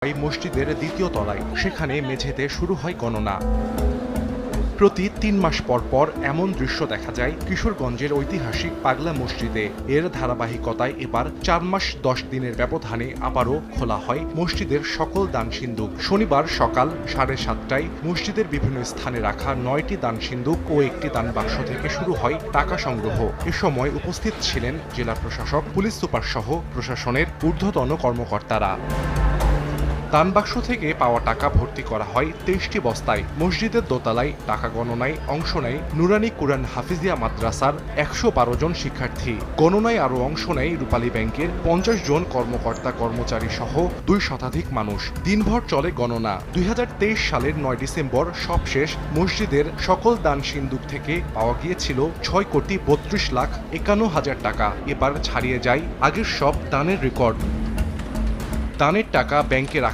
মসজিদের দ্বিতীয় তলায়। সেখানে মেঝেতে শুরু হয় গণনা। প্রতি ৩ মাস পর পর এমন দৃশ্য দেখা যায় কিশোরগঞ্জের ঐতিহাসিক পাগলা মসজিদে। এর ধারাবাহিকতায় এবার ৪ মাস ১০ দিনের ব্যবধানে আবারও খোলা হয় মসজিদের সকল দান সিন্দুক। শনিবার সকাল ৭:৩০টায় মসজিদের বিভিন্ন স্থানে রাখা ৯টি দান সিন্দুক ও একটি দান বাক্স থেকে শুরু হয় টাকা সংগ্রহ। এ সময় উপস্থিত ছিলেন জেলা প্রশাসক, পুলিশ সুপার সহ প্রশাসনের ঊর্ধ্বতন কর্মকর্তারা। দান বাক্স থেকে পাওয়া টাকা ভর্তি করা হয় ২৩টি বস্তায়। মসজিদের দোতলায় টাকা গণনায় অংশ নেয় নুরানি কুরআন হাফিজিয়া মাদ্রাসার ১১২ জন শিক্ষার্থী। গণনায় আরও অংশ নেয় রূপালী ব্যাংকের ৫০ জন কর্মকর্তা কর্মচারী সহ ২ শতাধিক মানুষ। দিনভর চলে গণনা। ২০২৩ সালের ৯ ডিসেম্বর সবশেষ মসজিদের সকল দান সিন্দুক থেকে পাওয়া গিয়েছিল ৬,৩২,৫১,০০০ টাকা। এবার ছাড়িয়ে যায় আগের সব দানের রেকর্ড। দানের টাকা ব্যাংকে রাখা